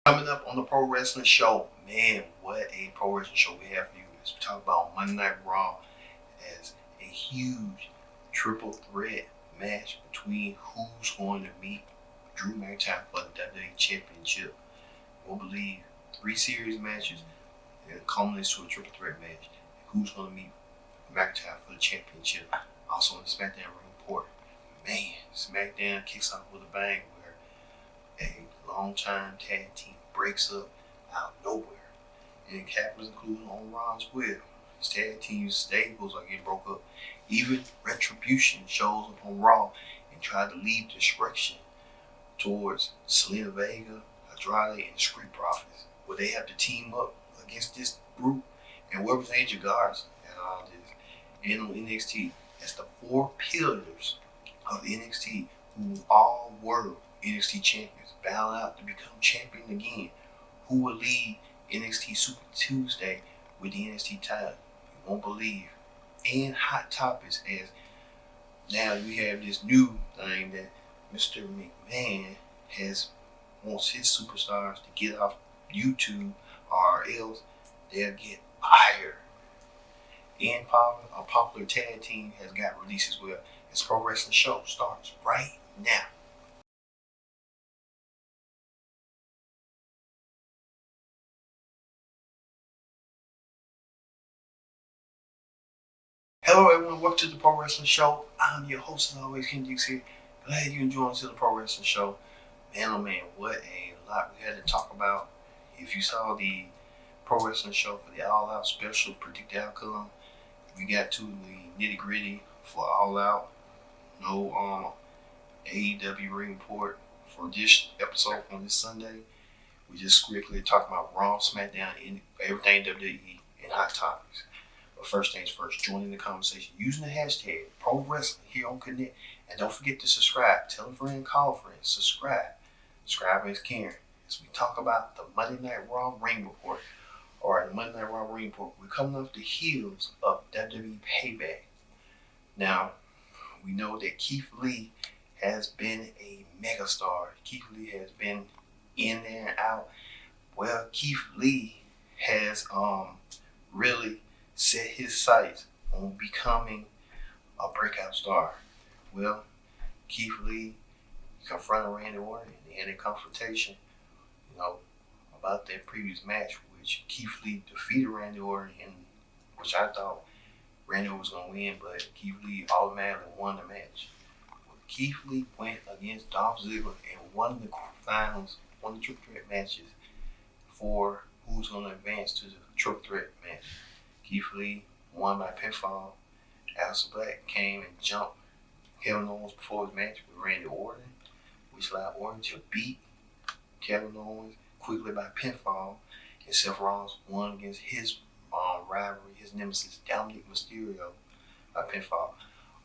Coming up on the Pro Wrestling Show, man, what a pro wrestling show we have for you. As we talk about Monday Night Raw as a huge triple threat match between who's going to meet Drew McIntyre for the WWE Championship. You won't believe 3 series matches and it culminates to a triple threat match. Who's going to meet McIntyre for the championship? Also on the SmackDown report, man, SmackDown kicks off with a bang where a long-time tag team breaks up out of nowhere. And it happens including on Raw as well. His tag team stables are getting broke up. Even Retribution shows up on Raw and tried to lead destruction towards Selena Vega, Andrade, and the Street Profits, where they have to team up against this group and whoever's Angel Garza and all this. And on NXT, as the 4 pillars of NXT who all were NXT champions battle out to become champion again. Who will lead NXT Super Tuesday with the NXT title? You won't believe. And hot topics as now we have this new thing that Mr. McMahon wants his superstars to get off YouTube or else they'll get fired. And a popular tag team has got released as well. This Pro Wrestling Show starts right now. Hello everyone, welcome to the Pro Wrestling Show. I'm your host as always, Ken Dix here. Glad you enjoyed the Pro Wrestling Show. Man, oh man, what a lot we had to talk about. If you saw the Pro Wrestling Show for the All Out special, Predict the Outcome, we got to the nitty gritty for All Out. No AEW ring report for this episode on this Sunday. We just quickly talking about Raw, SmackDown, and everything WWE and hot topics. But first things first, join the conversation using the hashtag Pro Wrestling here on Connect. And don't forget to subscribe. Tell a friend, call a friend, subscribe. Subscribe is caring. As we talk about the Monday Night Raw ring report, or the Monday Night Raw ring report, we're coming off the heels of WWE Payback. Now, we know that Keith Lee has been a megastar. Keith Lee has been in there and out. Well, Keith Lee has really set his sights on becoming a breakout star. Well, Keith Lee confronted Randy Orton and they had a confrontation, about that previous match, which Keith Lee defeated Randy Orton, in which I thought Randy Orton was going to win, but Keith Lee automatically won the match. Well, Keith Lee went against Dolph Ziggler and won the finals, won the triple threat matches for who's going to advance to the triple threat match. Keith Lee won by pinfall. Aleister Black came and jumped Kevin Owens before his match with Randy Orton, which allowed Orton to beat Kevin Owens quickly by pinfall. And Seth Rollins won against his rivalry, his nemesis, Dominic Mysterio, by pinfall.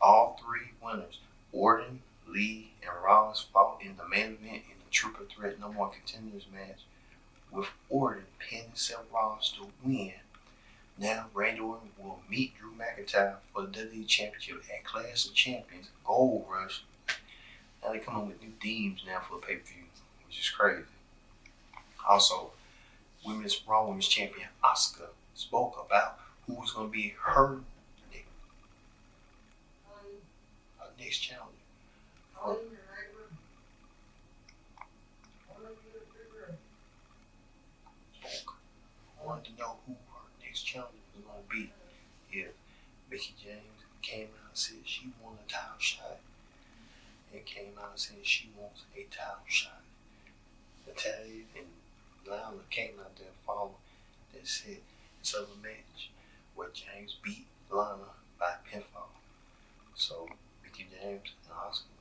All 3 winners, Orton, Lee, and Rollins, fought in the main event in the triple threat No More Contenders match, with Orton pinning Seth Rollins to win. Now, Randy Orton will meet Drew McIntyre for the WWE Championship at Clash of Champions Gold Rush. Now they come up with new themes now for the pay-per-view, which is crazy. Also, Raw Women's Champion Asuka spoke about who was going to be her next challenger. I wanted to know who her next challenger was going to be. If Mickie James came out and said she won a title shot, and came out and said she wants a title shot. Natalia and Lana came out there following that said it's a match where James beat Lana by pinfall. So Mickie James and Asuka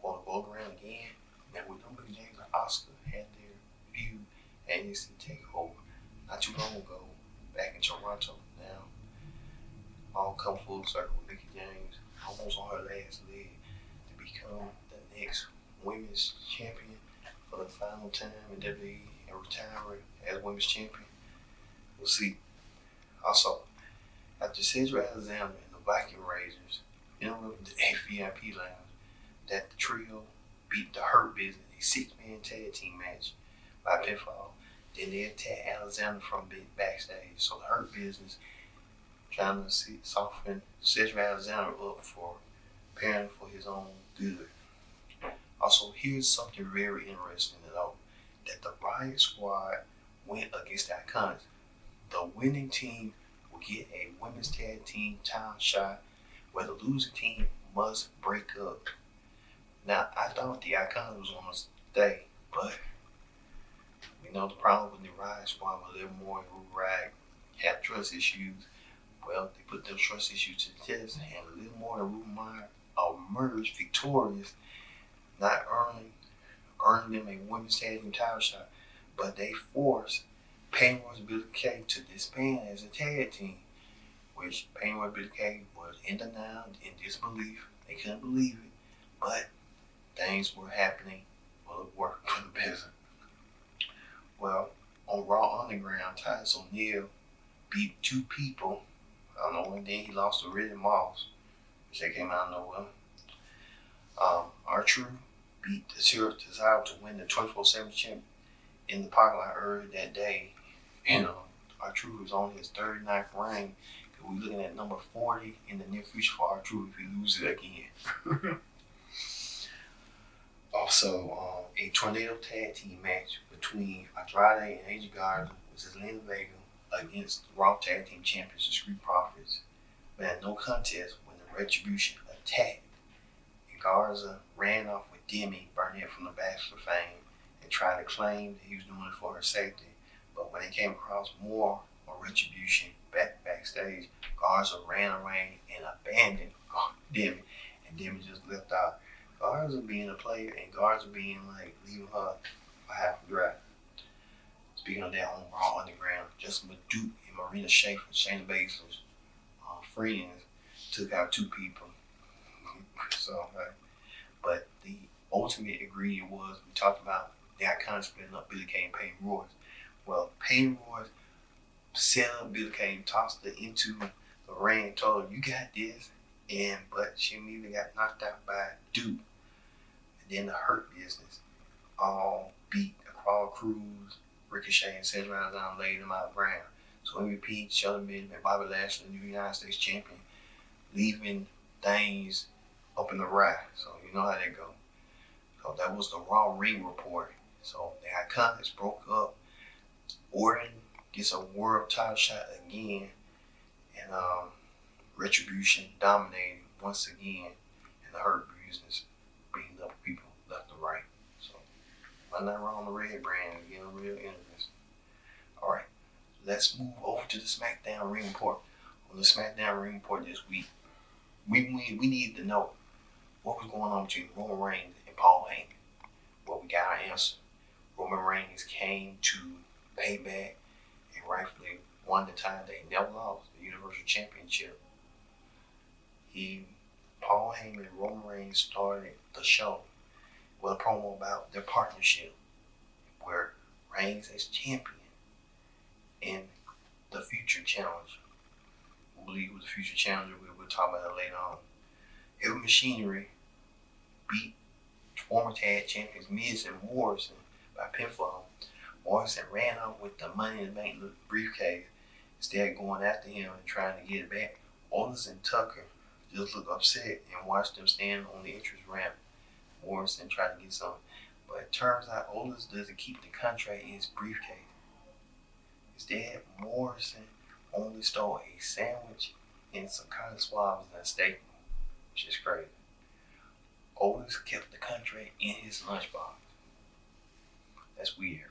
want to go around again. Now we know Mickie James and Asuka had their feud at NXT TakeOver not too long ago, back in Toronto. Now all come full circle with Mickie James almost on her last leg to become the next women's champion for the final time in WWE and retiring as women's champion. We'll see. Also, after Cedric Alexander and the Viking Raiders interrupted the VIP lounge, that the trio beat the Hurt Business, a 6-man tag team match by pinfall. Then they attacked Alexander from backstage. So the Hurt Business trying to soften Cedric Alexander up for preparing for his own good. Also, here's something very interesting to note, that the Riot Squad went against the Iconics. The winning team will get a women's tag team title shot, where the losing team must break up. Now, I thought the Iconics was going to stay, but we know the problem with the Riot Squad was a little more rag, have trust issues. Well, they put those trust issues to the test, and a little more than Ruben Meyer emerged victorious, not earning them a women's tag team title shot, but they forced Peyton Royce and Billy Kay to disband as a tag team, which Peyton Royce and Billy Kay was in denial, in disbelief. They couldn't believe it, but things were happening for the work for the business. Well, on Raw Underground, Titus O'Neil beat two people. I don't know, and then he lost to Riddick Moss, which they came out of nowhere. R-Truth beat the Desire to win the 24/7 championship in the parking lot earlier that day. And R-Truth was on his 39th reign. We're looking at number 40 in the near future for R-Truth if he loses it again. Also, a tornado tag team match between Andrade and AJ Garza was Zelina Vega against the Raw Tag Team Champions, the Street Profits. But at no contest when the Retribution attacked, and Garza ran off with Demi Burnett from the Bachelor fame and tried to claim that he was doing it for her safety. But when they came across more of Retribution backstage, Garza ran away and abandoned Demi, and Demi just left out. Garza being a player and Garza being like leaving her for half a drive. Speaking of that, on Raw Underground, Justin Duke and Marina Shafir, Shayna Baszler's friends, took out two people. So, but the ultimate ingredient was, we talked about the Iconics splitting up Billy Kay and Peyton Royce. Well, Peyton Royce set up Billy Kay, tossed her into the ring, told her, "You got this," but she immediately got knocked out by Duke. And then the Hurt Business all beat Apollo Crews, Ricochet, and Cedric Alexander, laid them out of ground. So MVP, Shelton Benjamin, and Bobby Lashley, the new United States champion, leaving things up in the rack. So you know how that goes. So that was the Raw Ring Report. So the Iconics broke up. Orton gets a world title shot again, and Retribution dominating once again, and the Hurt Business beating up people left and right. So nothing wrong on the red brand, getting real interesting. All right, let's move over to the SmackDown Ring Report. On the SmackDown Ring Report this week, we needed to know what was going on between Roman Reigns and Paul Heyman. Well, we got our answer. Roman Reigns came to pay back and rightfully won the time they never lost, the Universal Championship. Paul Heyman and Roman Reigns started the show with a promo about their partnership, where Reigns as champion and the future challenger. We believe with the future challenger, we'll talk about that later on. Heavy Machinery beat former tag champions Miz and Morrison by pinfall. Morrison ran off with the Money in the Bank briefcase, instead going after him and trying to get it back. Otis and Tucker just looked upset and watched them stand on the entrance ramp. Morrison tried to get something, but it turns out Otis doesn't keep the contract in his briefcase. Instead, Morrison only stole a sandwich and some cotton swabs and a steak, which is crazy. Otis kept the contract in his lunchbox. That's weird.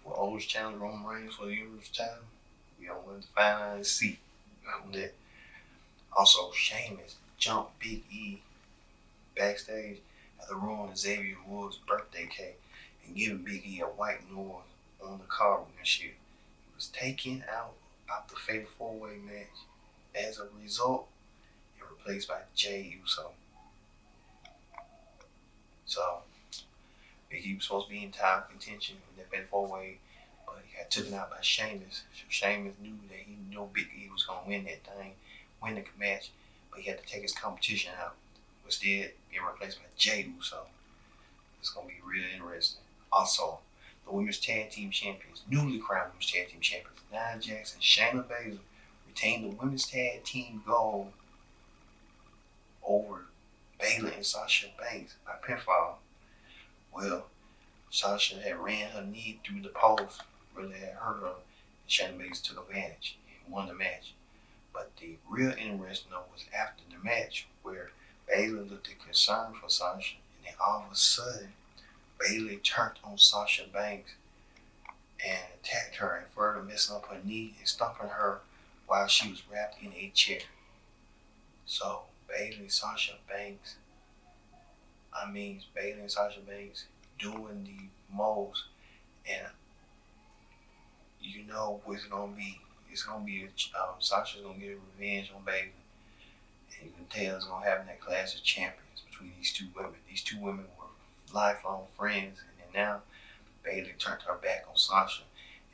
Well, Otis challenged Roman Reigns for the Universal title. We don't want to find out and see on that. Also, Sheamus jumped Big E backstage after ruining Xavier Woods' birthday cake and giving Big E a white noise on the car windshield. He was taken out of the Fatal 4-Way match as a result and replaced by Jey Uso. So, Big E was supposed to be in title contention in that Fatal 4-Way, but he got taken out by Sheamus. So Sheamus knew that he knew Big E was going to win that thing, win the match, but he had to take his competition out. Instead, being replaced by Jey Uso. It's going to be really interesting. Also, the women's tag team champions, newly crowned women's tag team champions, Nia Jax and Shayna Baszler, retained the women's tag team gold over Bayley and Sasha Banks by pinfall. Well, Sasha had ran her knee through the post, really had hurt her, and Shayna Baszler took advantage and won the match. But the real interesting though was after the match, where Bayley looked concerned for Sasha, and then all of a sudden, Bayley turned on Sasha Banks and attacked her and further messing up her knee and stomping her while she was wrapped in a chair. So Bayley and Sasha Banks doing the most, and you know what it's gonna be. It's gonna be Sasha's gonna get revenge on Bayley, and you can tell it's gonna happen that Clash of Champions between these two women. These two women were lifelong friends, and then now Bayley turned her back on Sasha,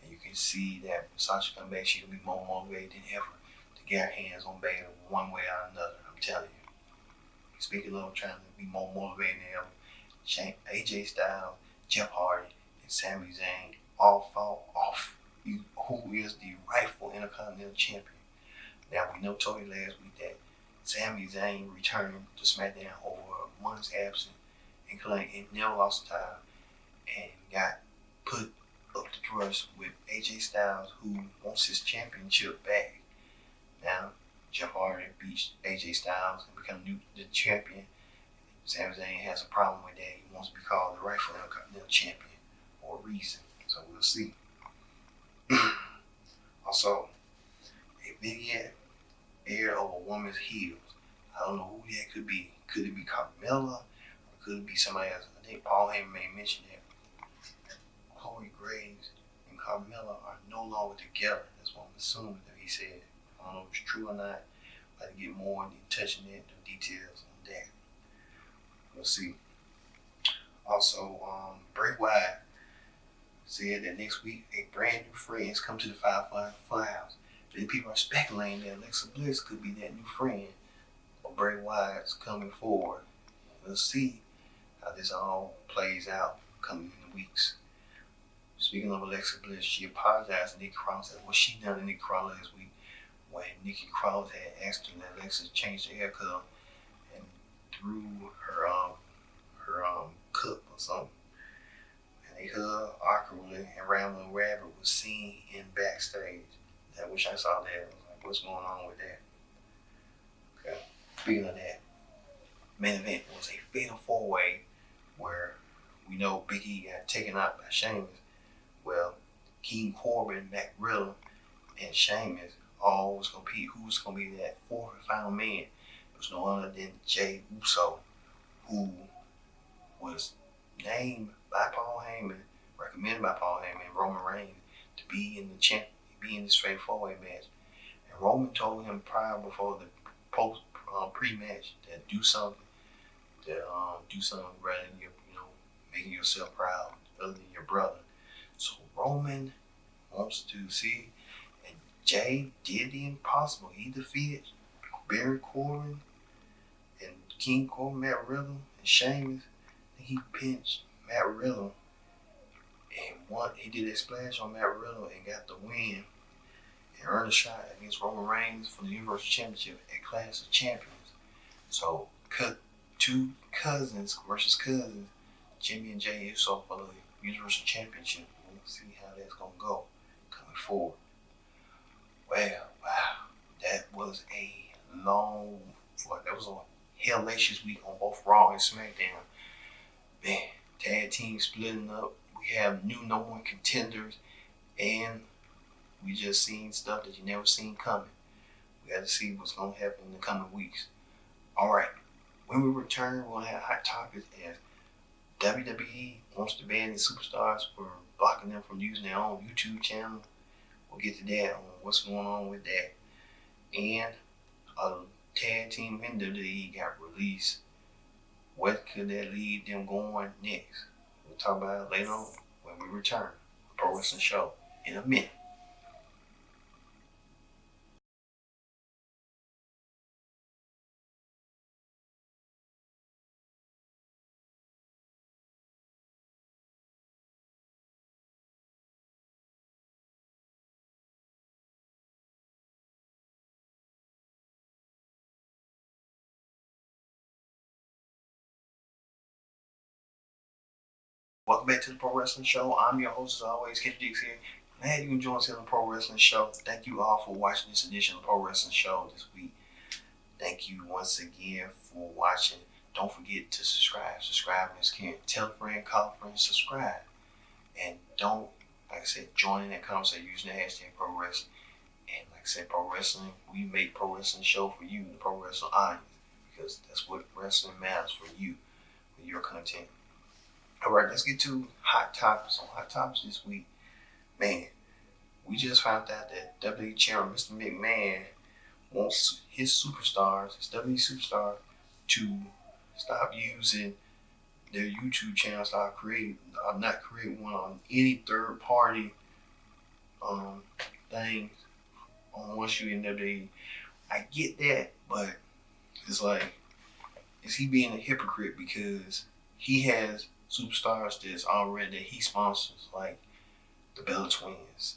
and you can see that when Sasha comes back, she's gonna be more motivated than ever to get her hands on Bayley one way or another. I'm telling you. Speaking of trying to be more motivated than ever, AJ Styles, Jeff Hardy, and Sami Zayn all fought off who is the rightful Intercontinental Champion. Now, we know told you last week that Sami Zayn returned to SmackDown over a month's absence and never lost a title and got put up the thrust with AJ Styles, who wants his championship back. Now, Jeff Hardy beats AJ Styles and become the champion. Sami Zayn has a problem with that. He wants to be called the rightful Intercontinental Champion for a reason. So we'll see. Also, a vignette aired over a woman's heels. I don't know who that could be. Could it be Carmella? Or could it be somebody else? I think Paul Heyman may mention that Corey Graves and Carmella are no longer together. That's what I'm assuming that he said. I don't know if it's true or not. I'd like to get more in touching it, the details on that. We'll see. Also, Bray Wyatt said that next week a brand new friend is coming to the Firefly Funhouse. Then people are speculating that Alexa Bliss could be that new friend, or Bray Wyatt's coming forward. We'll see how this all plays out coming in the weeks. Speaking of Alexa Bliss, she apologized to Nikki Cross for what she done to Nikki Cross last week when Nikki Cross had asked her that Alexa change the haircut and threw her cup or something. And they hugged awkwardly, and Ramblin' Rabbit was seen in backstage. I wish I saw that. I was like, what's going on with that? Okay. Speaking of that, main event was a fatal four-way where we know Big E got taken out by Sheamus. Well, King Corbin, Matt Riddle, and Sheamus all was compete. Who was going to be that fourth and final man? It was no other than Jey Uso, who was named by Paul Heyman, recommended by Paul Heyman and Roman Reigns to be in this fatal four-way match. And Roman told him before the pre-match that do something rather than making yourself proud other than your brother. So Roman wants to see, and Jey did the impossible. He defeated Baron Corbin and King Corbin, Matt Riddle, and Sheamus. And he pinched Matt Riddle and he did a splash on Matt Riddle and got the win and earned a shot against Roman Reigns for the Universal Championship at Clash of Champions. So two cousins versus cousins, Jimmy and Jey Uso for the Universal Championship. We'll see how that's gonna go coming forward. Well, wow, that was a hellacious week on both Raw and SmackDown. Man, tag team splitting up. We have new number one contenders, and we just seen stuff that you never seen coming. We got to see what's gonna happen in the coming weeks. All right, when we return, we'll have hot topics as WWE wants to ban the superstars for blocking them from using their own YouTube channel. We'll get to that on what's going on with that. And a tag team in WWE got released. What could that lead them going next? We'll talk about it later on when we return. Pro Wrestling Show in a minute. Welcome back to the Pro Wrestling Show. I'm your host, as always, Kid Dix here. Glad you enjoyed the Pro Wrestling Show. Thank you all for watching this edition of the Pro Wrestling Show this week. Thank you once again for watching. Don't forget to subscribe. Subscribe is king. Tell a friend, call a friend, subscribe. And don't, like I said, join in that conversation using the hashtag Pro Wrestling. And like I said, Pro Wrestling, we make Pro Wrestling Show for you, the Pro Wrestling audience, because that's what wrestling matters for you, for your content. All right, let's get to hot topics. On hot topics this week, man, we just found out that WWE Chairman Mr. McMahon wants his superstars, his WWE superstars, to stop using their YouTube channel, not create one on any third party things once you in WWE. I get that, but it's like, is he being a hypocrite because he has superstars that's already that he sponsors, like the Bella Twins,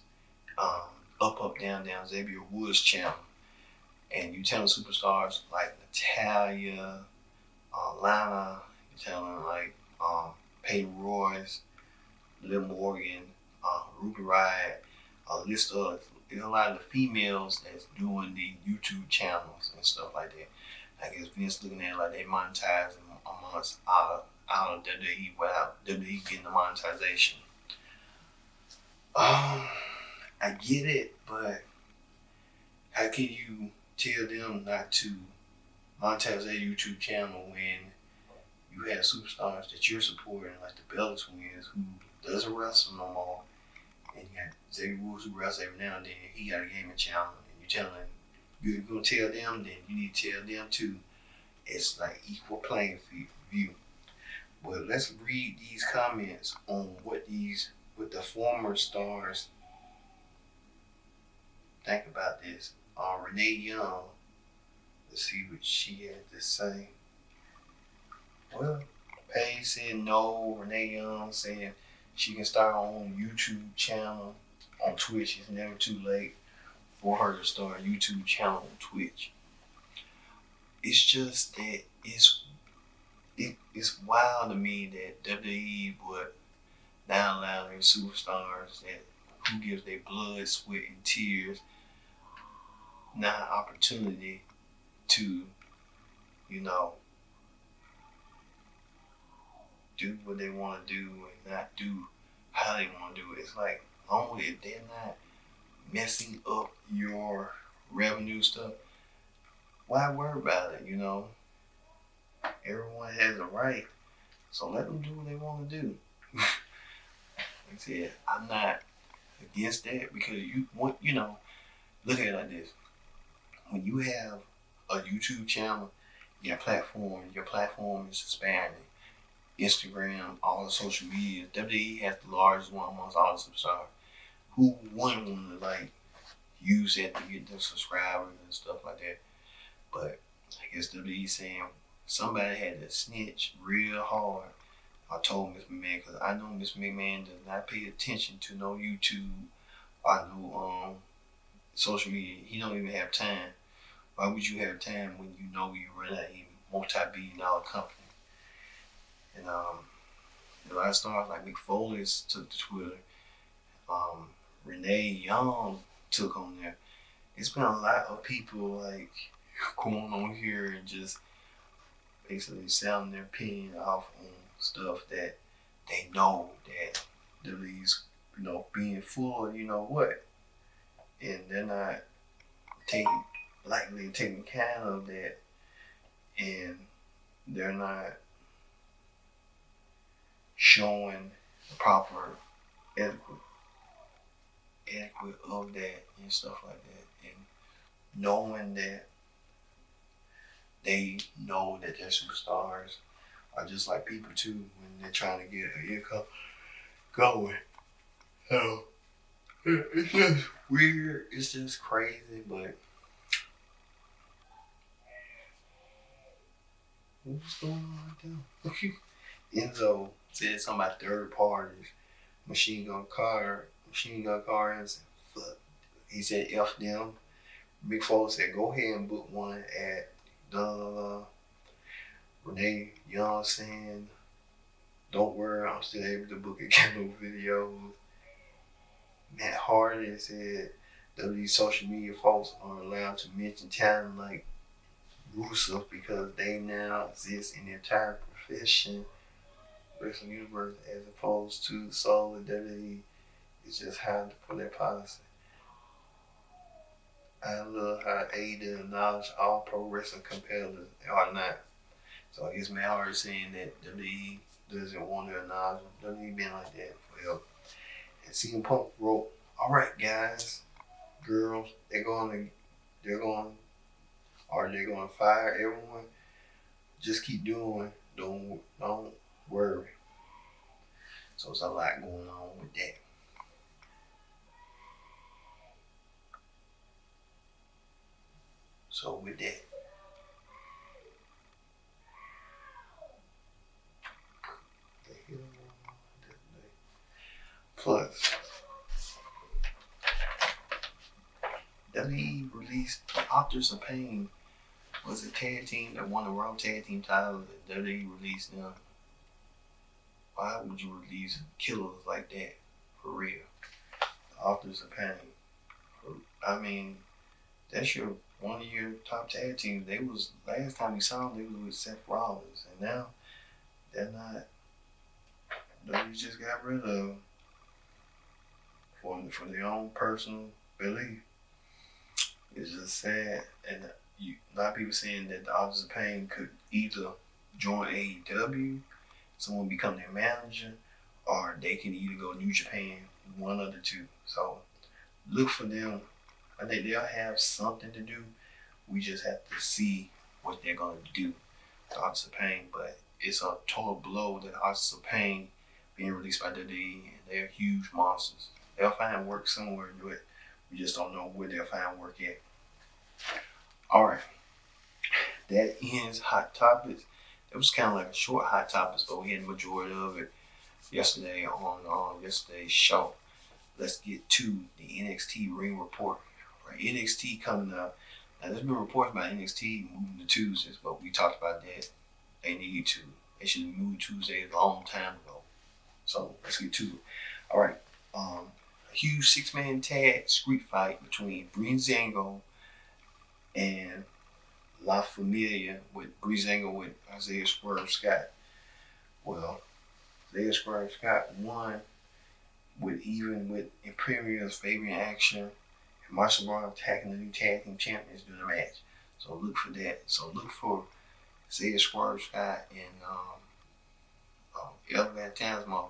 Up Down Down, Xavier Woods channel, and you telling superstars like Natalia, Lana, you telling like Peyton Royce, Liv Morgan, Ruby Riott, a list of there's a lot of the females that's doing the YouTube channels and stuff like that. I guess Vince looking at it like they monetizing amongst out of WWE without WWE getting the monetization. I get it, but how can you tell them not to monetize their YouTube channel when you have superstars that you're supporting, like the Bella Twins, who doesn't wrestle no more, and you got Xavier Woods who wrestles every now and then, he got a gaming channel, and you're telling you're gonna tell them, then you need to tell them too. It's like equal playing view. But let's read these comments on what the former stars think about this. Renee Young, let's see what she had to say. Well, Paige said no. Renee Young saying she can start her own YouTube channel on Twitch. It's never too late for her to start a YouTube channel on Twitch. It's just that it's wild to me that WWE would now allow their superstars that who gives their blood, sweat, and tears now an opportunity to, do what they want to do and not do how they want to do it. It's like, only if they're not messing up your revenue stuff, why worry about it, Everyone has a right, so let them do what they want to do. Like I said, I'm not against that because look at it like this. When you have a YouTube channel, your platform is expanding. Instagram, all the social media, WWE has the largest one amongst all the subscribers. Who wouldn't want to use it to get their subscribers and stuff like that? But I guess WWE saying somebody had to snitch real hard. I told Miss McMahon, because I know Miss McMahon does not pay attention to no YouTube or no social media. He don't even have time. Why would you have time when you know you run a multi-billion-dollar company? And a lot of stars like Mick Foley took to Twitter. Renee Young took on there. It's been a lot of people going on here and just basically sounding their opinion off on stuff that they know that WWE's, being full of what. And they're not taking kind of that, and they're not showing the proper adequate of that and stuff like that, and knowing that they know that their superstars are just like people too when they're trying to get an income going. So it's just weird. It's just crazy, but what's going on right there? Enzo said something about third parties. Machine Gun Carter and said, fuck. He said F them. Big Foley said go ahead and book one at Renee Young saying Don't worry, I'm still able to book a camera videos. Matt Hardy said WWE social media folks aren't allowed to mention talent like Rusev because they now exist in the entire profession, wrestling universe, as opposed to solely WWE. It's just how for their policy. I love how AEW acknowledge all pro wrestling competitors are not. So I guess Matt Hardy saying that WWE doesn't want to acknowledge them. WWE been like that forever. And CM Punk wrote, "All right, guys, girls, they're going, or they're going to fire everyone. Just keep doing. Don't worry." So there's a lot going on with that. So with that, plus WWE released Authors of Pain was a tag team that won the Raw Tag Team title. That WWE released them. Why would you release killers like that? For real. The Authors of Pain. I mean, that's one of your top tag teams. They was last time we saw them, they was with Seth Rollins, and now they're not. WWE just got rid of them for their own personal belief. It's just sad, and a lot of people saying that the Authors of Pain could either join AEW, someone become their manager, or they can either go New Japan, one of the two. So look for them. I think they'll have something to do. We just have to see what they're going to do to Authors of Pain. But it's a total blow that Authors of Pain being released by WWE, and they're huge monsters. They'll find work somewhere, but we just don't know where they'll find work at. All right, that ends Hot Topics. It was kind of like a short Hot Topics, but we had the majority of it yesterday on yesterday's show. Let's get to the NXT Ring Report. Right, NXT coming up. Now, there's been reports about NXT moving to Tuesdays, but we talked about that. They need to. They should have moved Tuesdays a long time ago. So let's get to it. All right. A huge 6-man tag street fight between Breezango and La Familia with Breezango with Isaiah Swerve Scott. Well, Isaiah Swerve Scott won with Imperial's Fabian Action and Marshall Brown attacking the new tag team champions during the match. So look for that. So look for Isaiah Swerve Scott and El Fantasma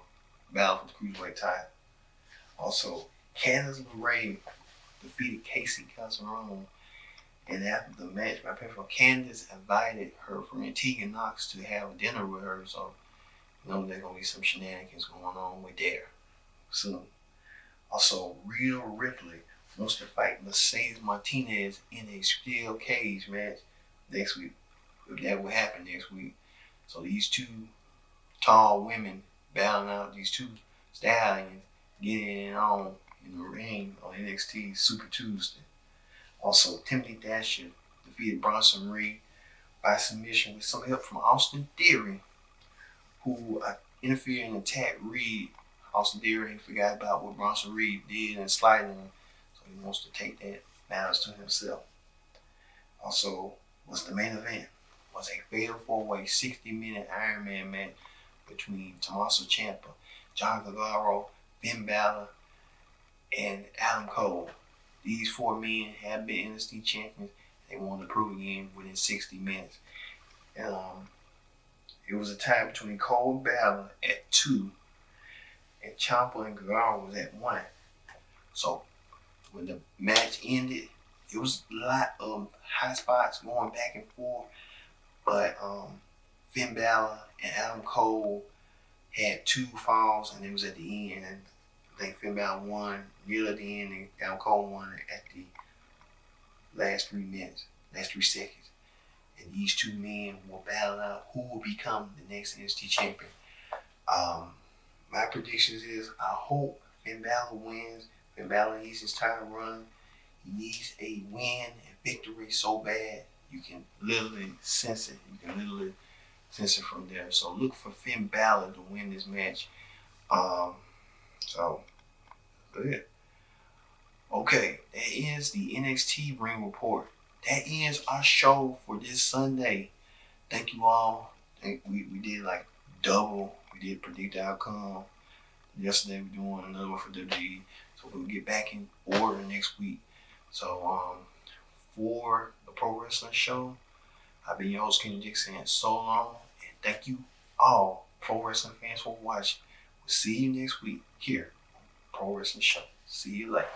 battle for the Cruiserweight title. Also, Candice LeRae defeated Casey Casaron, and after the match, my friend Candice invited her friend Tegan Knox to have dinner with her, so you know there's gonna be some shenanigans going on with there soon. Also, Rhea Ripley wants to fight Mercedes Martinez in a steel cage match next week. If that will happen next week. So these two tall women battling out these two stallions, getting it on in the ring on NXT Super Tuesday. Also, Timothy Thatcher defeated Bronson Reed by submission with some help from Austin Theory, who interfered and attacked Reed. Austin Theory forgot about what Bronson Reed did and sliding him, so he wants to take that matters to himself. Also, was the main event was a fatal 4-way 60-minute Iron Man match between Tommaso Ciampa, John Gargano, Finn Balor, and Adam Cole. These 4 men have been NXT champions. They want to prove again within 60 minutes. It was a tie between Cole and Balor at 2, and Ciampa and Gargano was at 1. So when the match ended, it was a lot of high spots going back and forth, but Finn Balor and Adam Cole had 2 falls, and it was at the end. And I think Finn Balor won near at the end, and Adam Cole won at the last 3 minutes, last 3 seconds. And these 2 men will battle out who will become the next NXT champion. My predictions is I hope Finn Balor wins. Finn Balor needs his title run. He needs a win and victory so bad you can literally sense it. You can literally sensing from there. So look for Finn Balor to win this match. So good. Okay, that ends the NXT Ring Report. That ends our show for this Sunday. Thank you all. We did like double. We did predict the outcome. Yesterday we're doing another one for WWE. So we'll get back in order next week. So for the Pro Wrestling Show, I've been your host, Kenny Dixon, so long. And thank you all, pro wrestling fans, for watching. We'll see you next week here on Pro Wrestling Show. See you later.